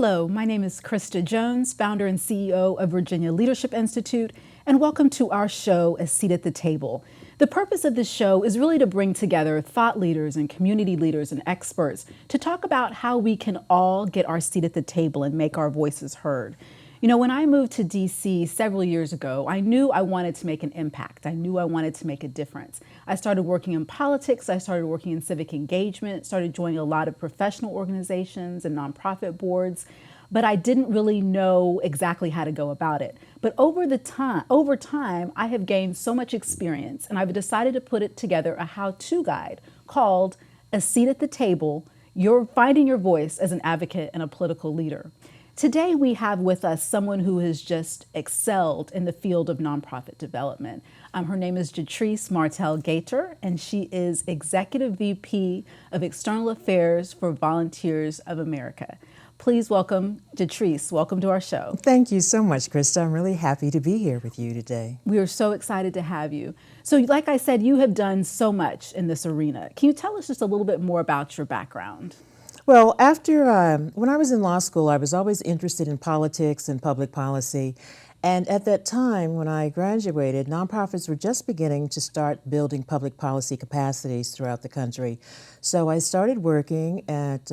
Hello, my name is Krysta Jones, founder and CEO of Virginia Leadership Institute, and welcome to our show, A Seat at the Table. The purpose of this show is really to bring together thought leaders and community leaders and experts to talk about how we can all get our seat at the table and make our voices heard. You know, when I moved to DC several years ago, I knew I wanted to make an impact. I knew I wanted to make a difference. I started working in politics. I started working in civic engagement, started joining a lot of professional organizations and nonprofit boards, but I didn't really know exactly how to go about it. But over time, I have gained so much experience, and I've decided to put it together a how-to guide called A Seat at the Table, You're Finding Your Voice as an Advocate and a Political Leader. Today, we have with us someone who has just excelled in the field of nonprofit development. Her name is GAITER Martel-Gaiter, and she is Executive VP of External Affairs for Volunteers of America. Please welcome GAITER. Welcome to our show. Thank you so much, Krysta. I'm really happy to be here with you today. We are so excited to have you. So like I said, you have done so much in this arena. Can you tell us just a little bit more about your background? Well, when I was in law school, I was always interested in politics and public policy. And at that time, when I graduated, nonprofits were just beginning to start building public policy capacities throughout the country. So I started working at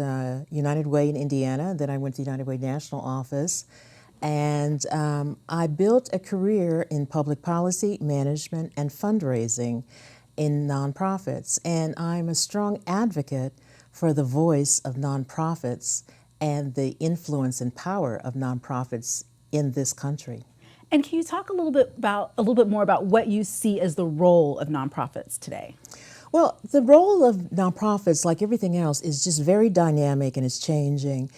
United Way in Indiana, then I went to United Way National Office, and I built a career in public policy, management, and fundraising in nonprofits. And I'm a strong advocate for the voice of nonprofits and the influence and power of nonprofits in this country. And can you talk a little bit more about what you see as the role of nonprofits today? Well, the role of nonprofits, like everything else, is just very dynamic and is changing.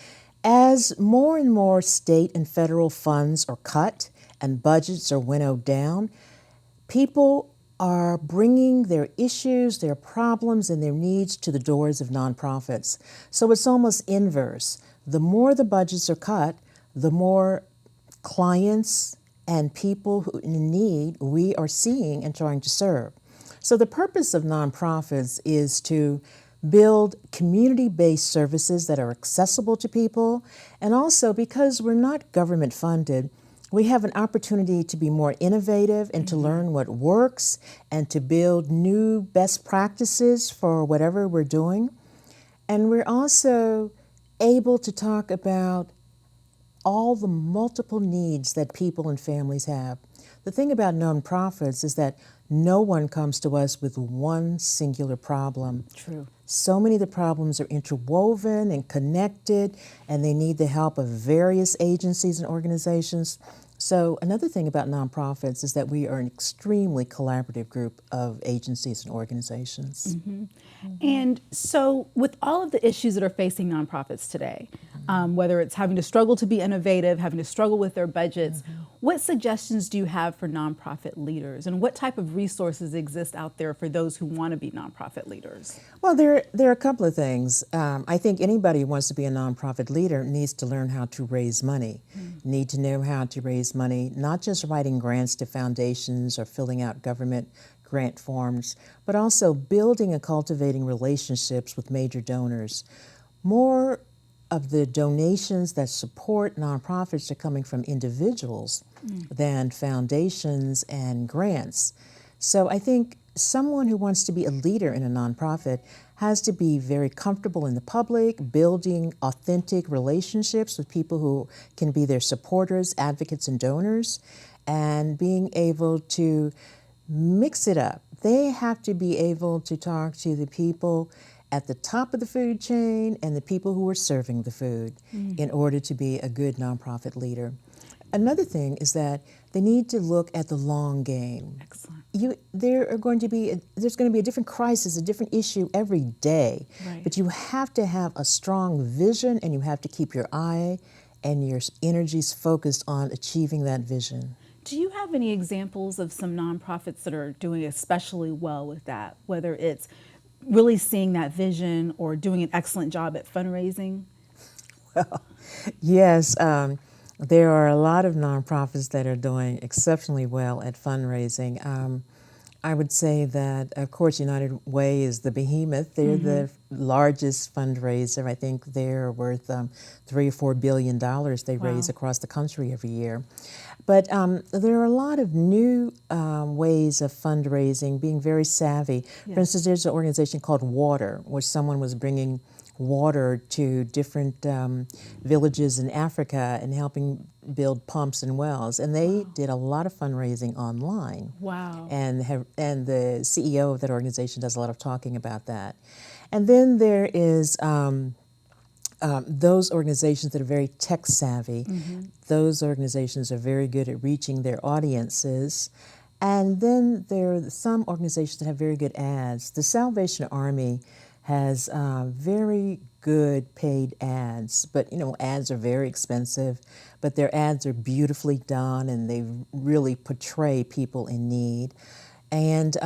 As more and more state and federal funds are cut and budgets are winnowed down, people are bringing their issues, their problems, and their needs to the doors of nonprofits. So it's almost inverse. The more the budgets are cut, the more clients and people who in need we are seeing and trying to serve. So the purpose of nonprofits is to build community-based services that are accessible to people, and also because we're not government funded, we have an opportunity to be more innovative and to learn what works and to build new best practices for whatever we're doing. And we're also able to talk about all the multiple needs that people and families have. The thing about nonprofits is that no one comes to us with one singular problem. True. So many of the problems are interwoven and connected, and they need the help of various agencies and organizations. So another thing about nonprofits is that we are an extremely collaborative group of agencies and organizations. Mm-hmm. And so with all of the issues that are facing nonprofits today, whether it's having to struggle to be innovative, having to struggle with their budgets, what suggestions do you have for nonprofit leaders, and what type of resources exist out there for those who want to be nonprofit leaders? Well, there are a couple of things. I think anybody who wants to be a nonprofit leader needs to learn how to raise money, need to know how to raise money, not just writing grants to foundations or filling out government grant forms, but also building and cultivating relationships with major donors. More of the donations that support nonprofits are coming from individuals than foundations and grants. So I think someone who wants to be a leader in a nonprofit has to be very comfortable in the public, building authentic relationships with people who can be their supporters, advocates, and donors, and being able to mix it up. They have to be able to talk to the people at the top of the food chain and the people who are serving the food in order to be a good nonprofit leader. Another thing is that they need to look at the long game. Excellent. There's going to be a different crisis, a different issue every day, Right. but you have to have a strong vision, and you have to keep your eye and your energies focused on achieving that vision. Do you have any examples of some nonprofits that are doing especially well with that, whether it's really seeing that vision or doing an excellent job at fundraising? Well, yes, there are a lot of nonprofits that are doing exceptionally well at fundraising. I would say that, of course, United Way is the behemoth. They're the largest fundraiser. I think they're worth $3 or $4 billion they raise Wow. across the country every year. But there are a lot of new ways of fundraising, being very savvy. For Yes. instance, there's an organization called Water, where someone was bringing water to different villages in Africa and helping build pumps and wells. And they did a lot of fundraising online. Wow. And the CEO of that organization does a lot of talking about that. And then there is those organizations that are very tech savvy. Those organizations are very good at reaching their audiences. And then there are some organizations that have very good ads. The Salvation Army has very good paid ads, but ads are very expensive, but their ads are beautifully done and they really portray people in need. And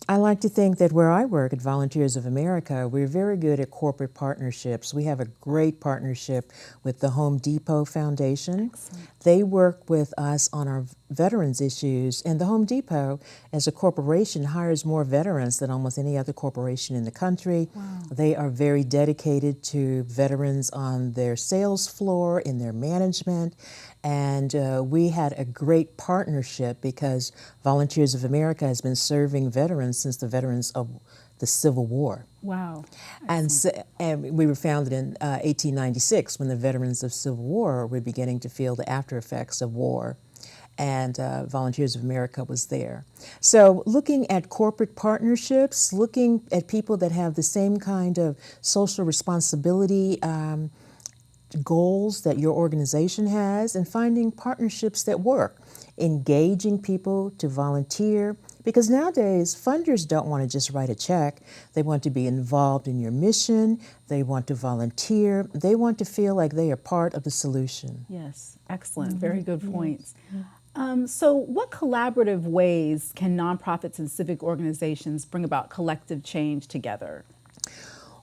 I like to think that where I work at Volunteers of America, we're very good at corporate partnerships. We have a great partnership with the Home Depot Foundation. Excellent. They work with us on our veterans issues, and the Home Depot, as a corporation, hires more veterans than almost any other corporation in the country. Wow. They are very dedicated to veterans on their sales floor, in their management, and we had a great partnership because Volunteers of America has been serving veterans since the veterans of the Civil War. Wow. And we were founded in 1896 when the veterans of Civil War were beginning to feel the after effects of war. And Volunteers of America was there. So looking at corporate partnerships, looking at people that have the same kind of social responsibility goals that your organization has, and finding partnerships that work, engaging people to volunteer, because nowadays funders don't want to just write a check. They want to be involved in your mission, they want to volunteer, they want to feel like they are part of the solution. Yes, excellent. Very good points. So what collaborative ways can nonprofits and civic organizations bring about collective change together?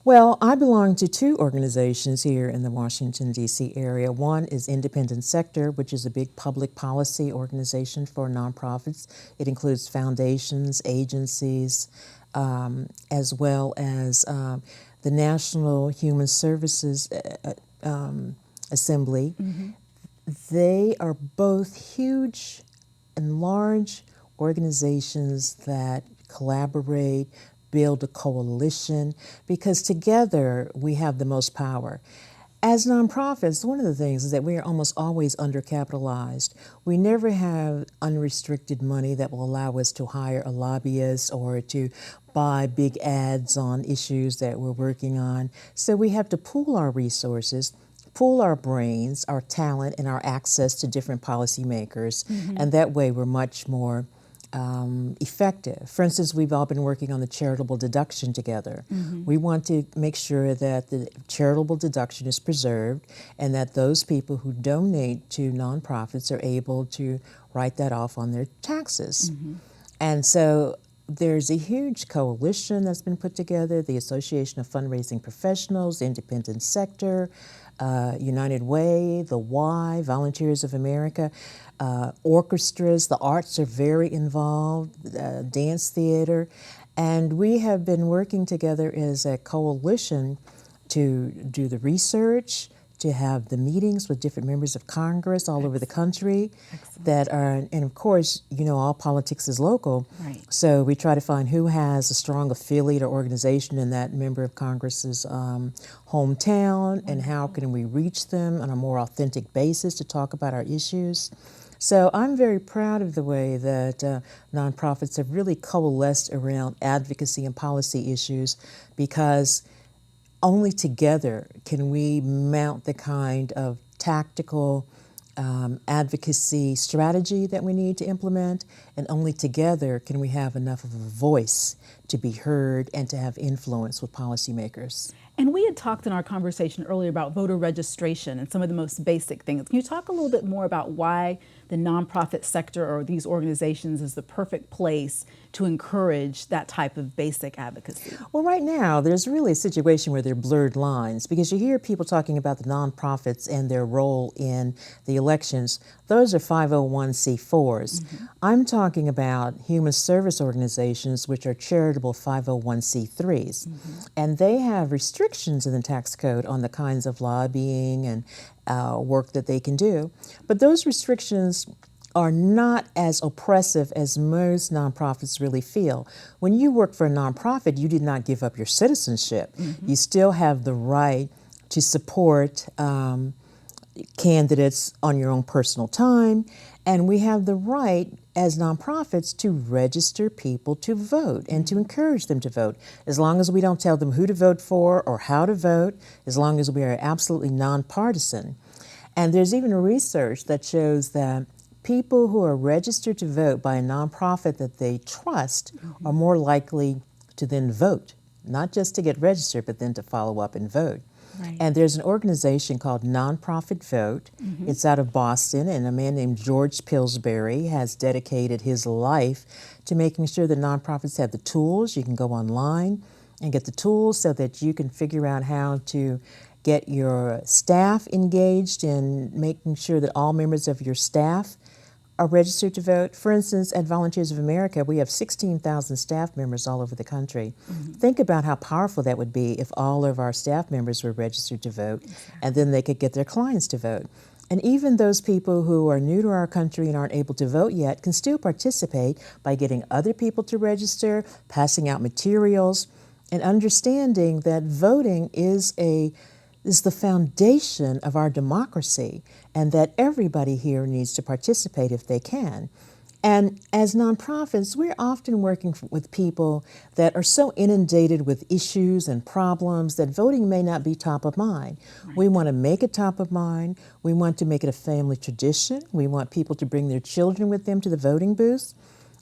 Well, I belong to two organizations here in the Washington, D.C. area. One is Independent Sector, which is a big public policy organization for nonprofits. It includes foundations, agencies, as well as the National Human Services Assembly. They are both huge and large organizations that collaborate, build a coalition, because together we have the most power. As nonprofits, one of the things is that we are almost always undercapitalized. We never have unrestricted money that will allow us to hire a lobbyist or to buy big ads on issues that we're working on. So we have to pool our resources, pool our brains, our talent, and our access to different policymakers, and that way we're much more effective. For instance, we've all been working on the charitable deduction together. We want to make sure that the charitable deduction is preserved and that those people who donate to nonprofits are able to write that off on their taxes. And so there's a huge coalition that's been put together, the Association of Fundraising Professionals, Independent Sector, United Way, the Y, Volunteers of America, orchestras, the arts are very involved, dance theater, and we have been working together as a coalition to do the research, to have the meetings with different members of Congress all over the country that are, and of course, all politics is local. Right. So we try to find who has a strong affiliate or organization in that member of Congress's hometown, and how can we reach them on a more authentic basis to talk about our issues. So I'm very proud of the way that nonprofits have really coalesced around advocacy and policy issues, because only together can we mount the kind of tactical advocacy strategy that we need to implement, and only together can we have enough of a voice to be heard and to have influence with policymakers. And we had talked in our conversation earlier about voter registration and some of the most basic things. Can you talk a little bit more about why the nonprofit sector or these organizations is the perfect place to encourage that type of basic advocacy? Well, right now, there's really a situation where there are blurred lines because you hear people talking about the nonprofits and their role in the elections. Those are 501c4s. I'm talking about human service organizations, which are charitable 501c3s. And they have restrictions in the tax code on the kinds of lobbying and work that they can do. But those restrictions are not as oppressive as most nonprofits really feel. When you work for a nonprofit, you did not give up your citizenship. You still have the right to support candidates on your own personal time, and we have the right as nonprofits to register people to vote and to encourage them to vote, as long as we don't tell them who to vote for or how to vote, as long as we are absolutely nonpartisan. And there's even research that shows that people who are registered to vote by a nonprofit that they trust are more likely to then vote, not just to get registered, but then to follow up and vote. Right. And there's an organization called Nonprofit Vote. It's out of Boston, and a man named George Pillsbury has dedicated his life to making sure that nonprofits have the tools. You can go online and get the tools so that you can figure out how to get your staff engaged in making sure that all members of your staff are registered to vote. For instance, at Volunteers of America, we have 16,000 staff members all over the country. Think about how powerful that would be if all of our staff members were registered to vote, and then they could get their clients to vote. And even those people who are new to our country and aren't able to vote yet can still participate by getting other people to register, passing out materials, and understanding that voting is the foundation of our democracy, and that everybody here needs to participate if they can. And as nonprofits, we're often working with people that are so inundated with issues and problems that voting may not be top of mind. We want to make it top of mind. We want to make it a family tradition. We want people to bring their children with them to the voting booths.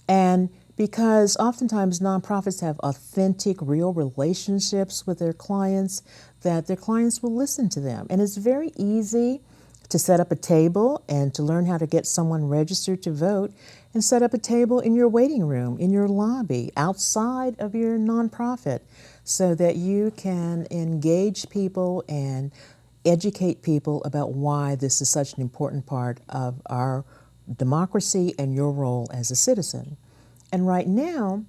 And because oftentimes nonprofits have authentic, real relationships with their clients, that their clients will listen to them. And it's very easy to set up a table and to learn how to get someone registered to vote, and set up a table in your waiting room, in your lobby, outside of your nonprofit, so that you can engage people and educate people about why this is such an important part of our democracy and your role as a citizen. And right now,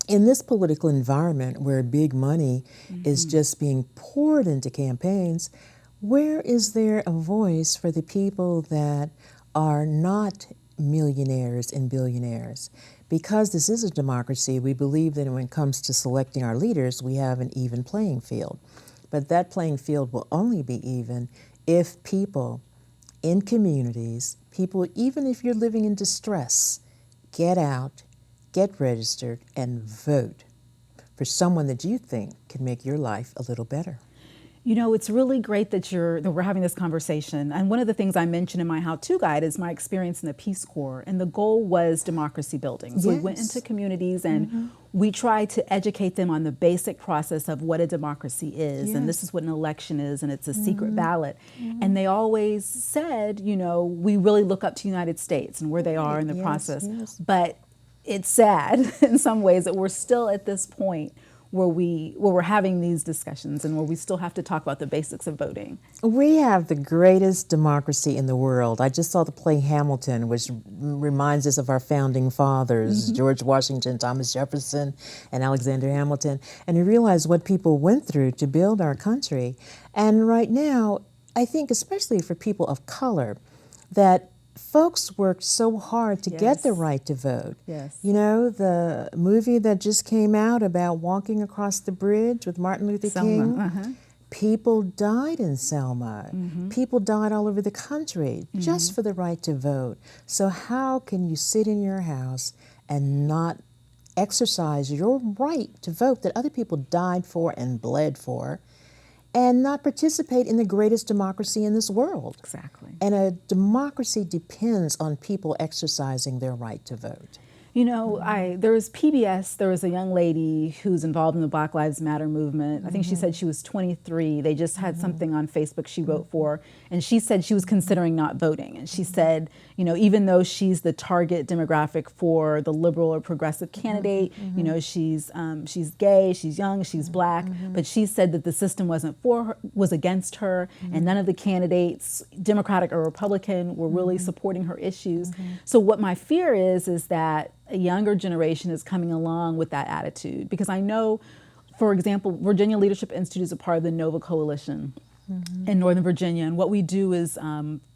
in this political environment where big money is just being poured into campaigns, where is there a voice for the people that are not millionaires and billionaires? Because this is a democracy, we believe that when it comes to selecting our leaders, we have an even playing field. But that playing field will only be even if people in communities, people, even if you're living in distress, get out, get registered, and vote for someone that you think can make your life a little better. You know, it's really great that we're having this conversation. And one of the things I mentioned in my how-to guide is my experience in the Peace Corps. And the goal was democracy building. So we went into communities and we tried to educate them on the basic process of what a democracy is. And this is what an election is, and it's a secret ballot. And they always said, you know, we really look up to the United States and where they are in the process. But it's sad in some ways that we're still at this point where we're having these discussions and where we still have to talk about the basics of voting. We have the greatest democracy in the world. I just saw the play Hamilton, which reminds us of our founding fathers, George Washington, Thomas Jefferson, and Alexander Hamilton. And you realize what people went through to build our country. And right now, I think especially for people of color, that folks worked so hard to get the right to vote. You know, the movie that just came out about walking across the bridge with Martin Luther King, people died in Selma. People died all over the country just for the right to vote. So how can you sit in your house and not exercise your right to vote that other people died for and bled for, and not participate in the greatest democracy in this world? Exactly. And a democracy depends on people exercising their right to vote. There was PBS, there was a young lady who's involved in the Black Lives Matter movement. I think she said she was 23. They just had something on Facebook she wrote for, and she said she was considering not voting. And she said, even though she's the target demographic for the liberal or progressive candidate, she's gay, she's young, she's Black, but she said that the system wasn't for her, was against her, and none of the candidates, Democratic or Republican, were really supporting her issues. So what my fear is that a younger generation is coming along with that attitude, because I know, for example, Virginia Leadership Institute is a part of the NOVA Coalition in Northern Virginia, and what we do is,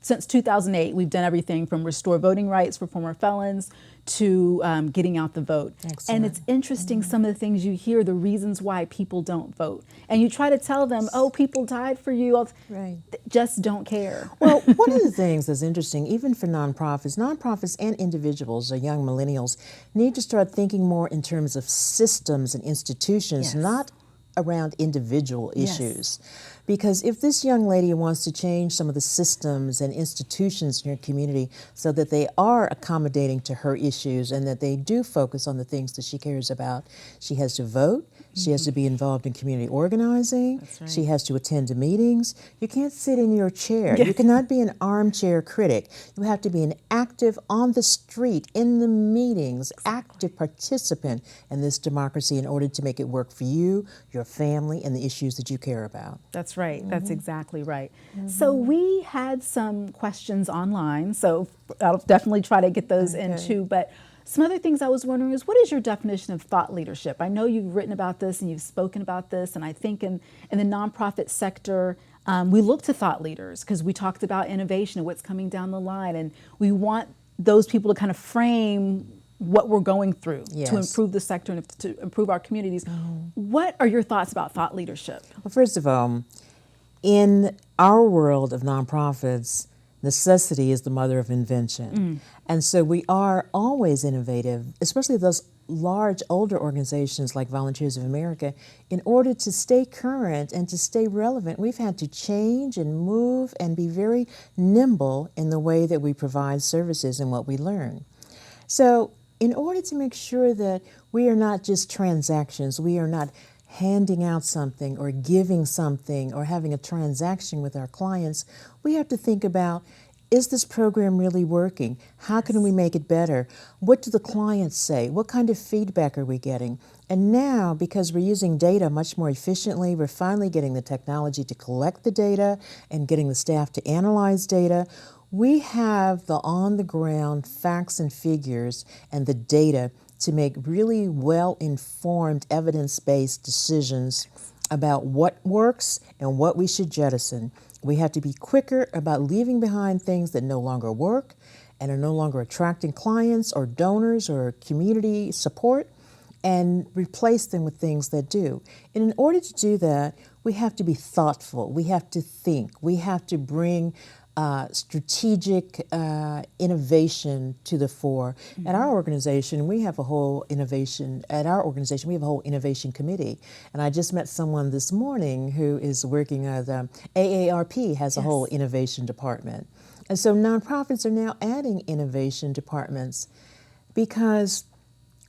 since 2008, we've done everything from restore voting rights for former felons to getting out the vote. Excellent. And it's interesting some of the things you hear, the reasons why people don't vote. And you try to tell them, oh, people died for you. Right. Just don't care. Well, one of the things that's interesting, even for nonprofits and individuals or young millennials need to start thinking more in terms of systems and institutions, not around individual issues. Because if this young lady wants to change some of the systems and institutions in her community so that they are accommodating to her issues and that they do focus on the things that she cares about, she has to vote, she has to be involved in community organizing, she has to attend to meetings. You can't sit in your chair. You cannot be an armchair critic. You have to be an active, on the street, in the meetings, active participant in this democracy in order to make it work for you, your family, and the issues that you care about. That's right. That's exactly right. So we had some questions online, so I'll definitely try to get those in too. But some other things I was wondering is, what is your definition of thought leadership? I know you've written about this and you've spoken about this, and I think in the nonprofit sector, we look to thought leaders because we talked about innovation and what's coming down the line, and we want those people to kind of frame what we're going through to improve the sector and to improve our communities. What are your thoughts about thought leadership? Well, first of all, in our world of nonprofits, necessity is the mother of invention. And so we are always innovative, especially those large, older organizations like Volunteers of America. In order to stay current and to stay relevant, we've had to change and move and be very nimble in the way that we provide services and what we learn. So in order to make sure that we are not just transactions, we are not handing out something or giving something or having a transaction with our clients, we have to think about, is this program really working? How can we make it better? What do the clients say? What kind of feedback are we getting? And now, because we're using data much more efficiently, we're finally getting the technology to collect the data and getting the staff to analyze data. We have the on-the-ground facts and figures and the data to make really well-informed, evidence-based decisions about what works and what we should jettison. We have to be quicker about leaving behind things that no longer work and are no longer attracting clients or donors or community support, and replace them with things that do. And in order to do that, we have to be thoughtful. We have to think. We have to bring strategic innovation to the fore. At our organization, we have a whole innovation committee. And I just met someone this morning who is working at AARP has a whole innovation department. And so nonprofits are now adding innovation departments because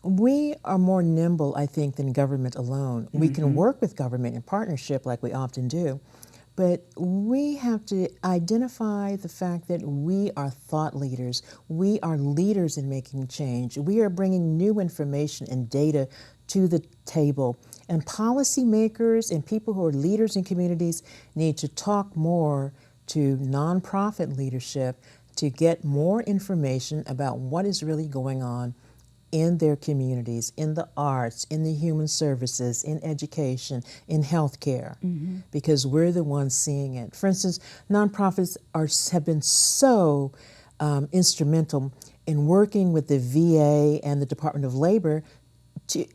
we are more nimble, I think, than government alone. We can work with government in partnership like we often do, but we have to identify the fact that we are thought leaders. We are leaders in making change. We are bringing new information and data to the table. And policymakers and people who are leaders in communities need to talk more to nonprofit leadership to get more information about what is really going on in their communities, in the arts, in the human services, in education, in healthcare, because we're the ones seeing it. For instance, nonprofits have been so instrumental in working with the VA and the Department of Labor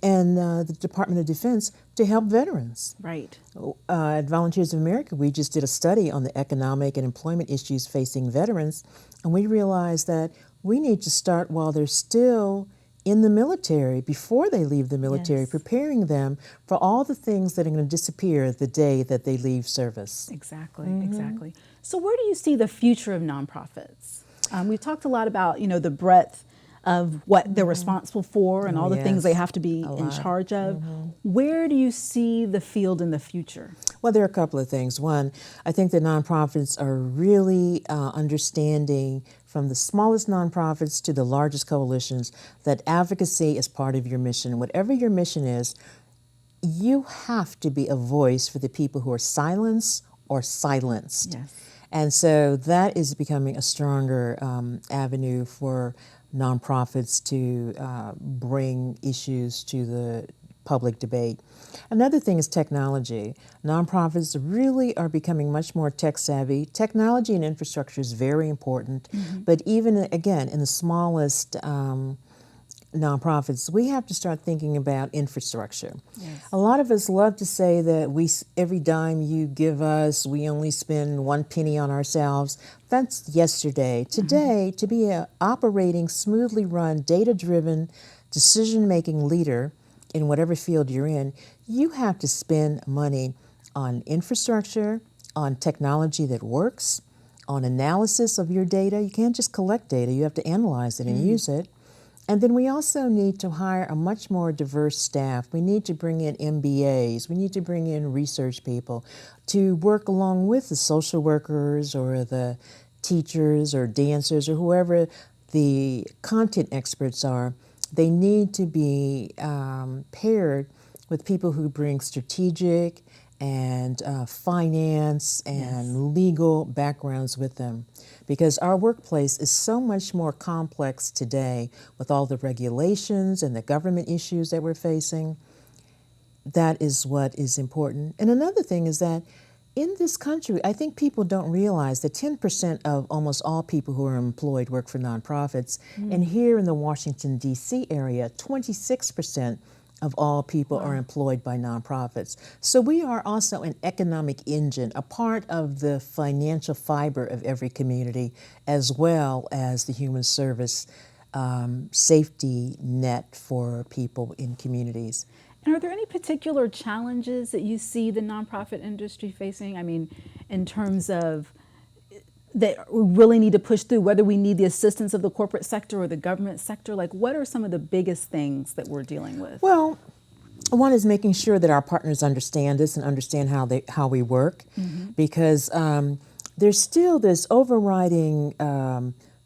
and the Department of Defense to help veterans. Right. At Volunteers of America, we just did a study on the economic and employment issues facing veterans, and we realized that we need to start while they're still in the military, before they leave the military, preparing them for all the things that are going to disappear the day that they leave service. Exactly, exactly. So where do you see the future of nonprofits? We've talked a lot about, the breadth of what they're responsible for and all the things they have to be in charge of. Where do you see the field in the future? Well, there are a couple of things. One, I think that nonprofits are really understanding, from the smallest nonprofits to the largest coalitions, that advocacy is part of your mission. Whatever your mission is, you have to be a voice for the people who are silenced or silenced. Yes. And so that is becoming a stronger avenue for nonprofits to bring issues to the public debate. Another thing is technology. Nonprofits really are becoming much more tech savvy. Technology and infrastructure is very important, but even again, in the smallest nonprofits, we have to start thinking about infrastructure. Yes. A lot of us love to say that every dime you give us, we only spend 1 penny on ourselves. That's yesterday. Today, to be an operating, smoothly run, data-driven, decision-making leader in whatever field you're in, you have to spend money on infrastructure, on technology that works, on analysis of your data. You can't just collect data, you have to analyze it and use it. And then we also need to hire a much more diverse staff. We need to bring in MBAs. We need to bring in research people to work along with the social workers or the teachers or dancers or whoever the content experts are. They need to be paired with people who bring strategic and finance and legal backgrounds with them. Because our workplace is so much more complex today with all the regulations and the government issues that we're facing. That is what is important. And another thing is that in this country, I think people don't realize that 10% of almost all people who are employed work for nonprofits. And here in the Washington, D.C. area, 26% of all people are employed by nonprofits. So we are also an economic engine, a part of the financial fiber of every community, as well as the human service safety net for people in communities. And are there any particular challenges that you see the nonprofit industry facing? I mean, in terms of that we really need to push through, whether we need the assistance of the corporate sector or the government sector? Like, what are some of the biggest things that we're dealing with? Well, one is making sure that our partners understand us and understand how we work, because there's still this overriding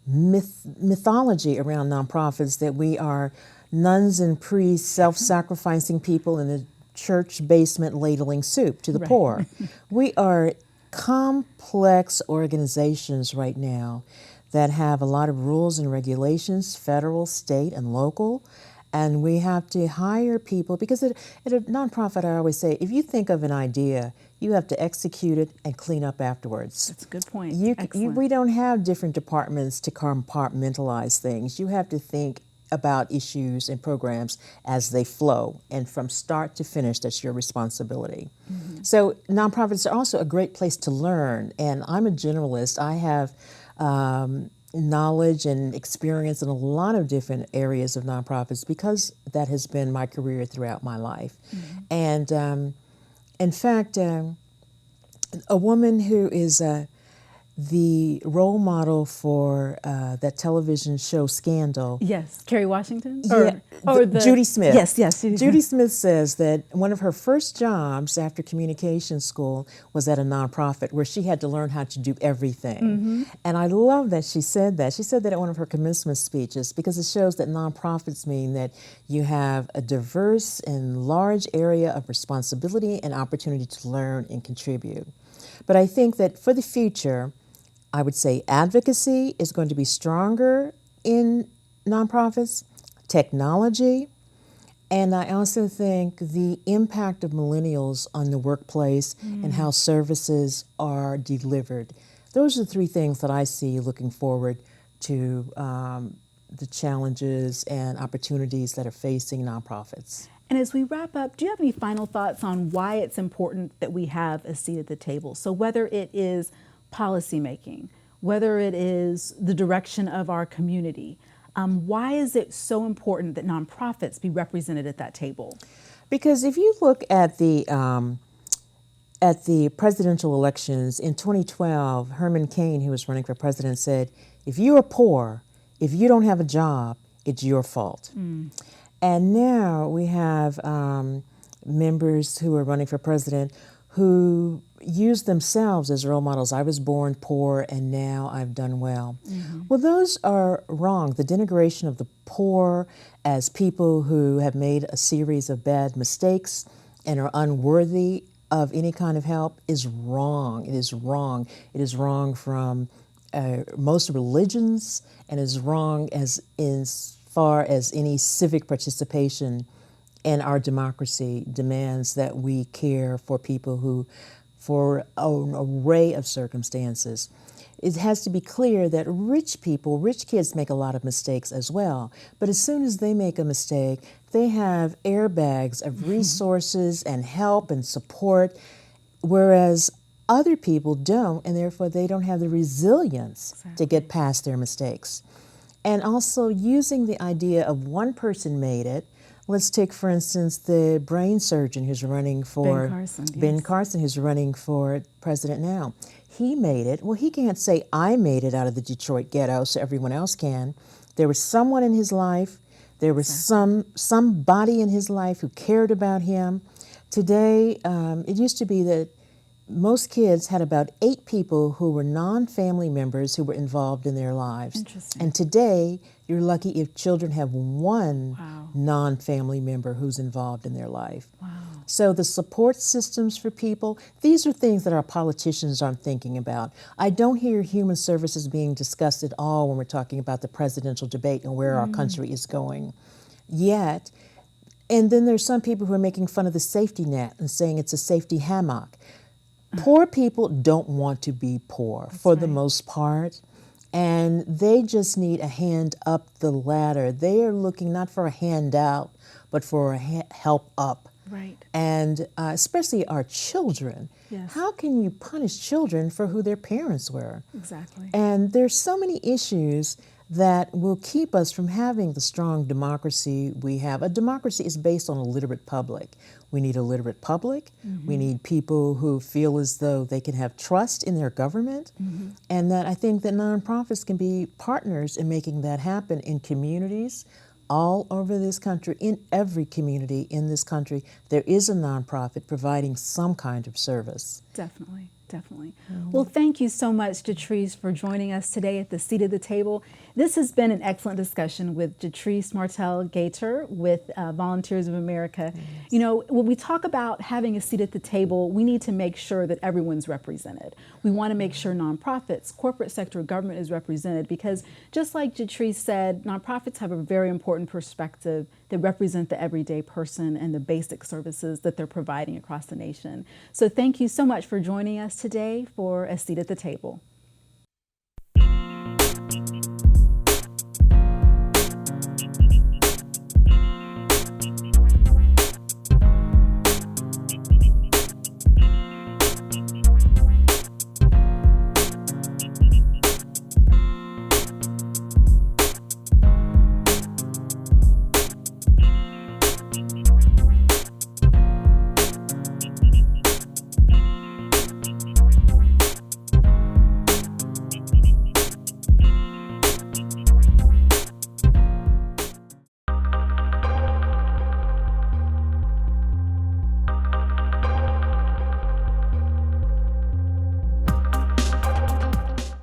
mythology around nonprofits that we are nuns and priests, self-sacrificing people in a church basement ladling soup to the poor. We are complex organizations right now that have a lot of rules and regulations, federal, state, and local. And we have to hire people, because at a nonprofit, I always say, if you think of an idea, you have to execute it and clean up afterwards. That's a good point. We don't have different departments to compartmentalize things. You have to think about issues and programs as they flow, and from start to finish, that's your responsibility. So nonprofits are also a great place to learn, and I'm a generalist. I have knowledge and experience in a lot of different areas of nonprofits because that has been my career throughout my life. And in fact, a woman who is the role model for that television show Scandal. Yes, Kerry Washington? Judy Smith. Yes. Judy Smith says that one of her first jobs after communication school was at a nonprofit where she had to learn how to do everything. And I love that she said that. She said that at one of her commencement speeches, because it shows that nonprofits mean that you have a diverse and large area of responsibility and opportunity to learn and contribute. But I think that for the future, I would say advocacy is going to be stronger in nonprofits, technology, and I also think the impact of millennials on the workplace and how services are delivered. Those are the three things that I see looking forward to the challenges and opportunities that are facing nonprofits. And as we wrap up, do you have any final thoughts on why it's important that we have a seat at the table? So whether it is policymaking, whether it is the direction of our community, why is it so important that nonprofits be represented at that table? Because if you look at the presidential elections in 2012, Herman Cain, who was running for president, said, if you are poor, if you don't have a job, it's your fault. And now we have members who are running for president who use themselves as role models. I was born poor and now I've done well. Well, those are wrong. The denigration of the poor as people who have made a series of bad mistakes and are unworthy of any kind of help is wrong. It is wrong. It is wrong from most religions, and is wrong as far as any civic participation in our democracy demands that we care for people who, for an array of circumstances. It has to be clear that rich kids make a lot of mistakes as well. But as soon as they make a mistake, they have airbags of resources and help and support, whereas other people don't, and therefore they don't have the resilience to get past their mistakes. And also using the idea of one person made it. Let's take, for instance, the brain surgeon who's running for Ben Carson, who's running for president now. He made it. Well, he can't say, I made it out of the Detroit ghetto so everyone else can. There was someone in his life. There was somebody in his life who cared about him. Today, it used to be that most kids had about 8 people who were non-family members who were involved in their lives. Interesting. And today, you're lucky if children have one non-family member who's involved in their life. Wow. So the support systems for people, these are things that our politicians aren't thinking about. I don't hear human services being discussed at all when we're talking about the presidential debate and where our country is going yet. And then there's some people who are making fun of the safety net and saying it's a safety hammock. Poor people don't want to be poor for the most part, and they just need a hand up the ladder. They are looking not for a handout, but for a help up. Right. And especially our children. Yes. How can you punish children for who their parents were? Exactly. And there's so many issues that will keep us from having the strong democracy we have. A democracy is based on a literate public. We need a literate public. We need people who feel as though they can have trust in their government. And that I think that nonprofits can be partners in making that happen in communities all over this country. In every community in this country, there is a nonprofit providing some kind of service. Definitely. Definitely. Well, thank you so much, JATRICE, for joining us today at the seat of the table. This has been an excellent discussion with JATRICE Martel GAITER with Volunteers of America. Yes. You know, when we talk about having a seat at the table, we need to make sure that everyone's represented. We want to make sure nonprofits, corporate sector, government is represented because just like JATRICE said, nonprofits have a very important perspective that represent the everyday person and the basic services that they're providing across the nation. So thank you so much for joining us today for A Seat at the Table.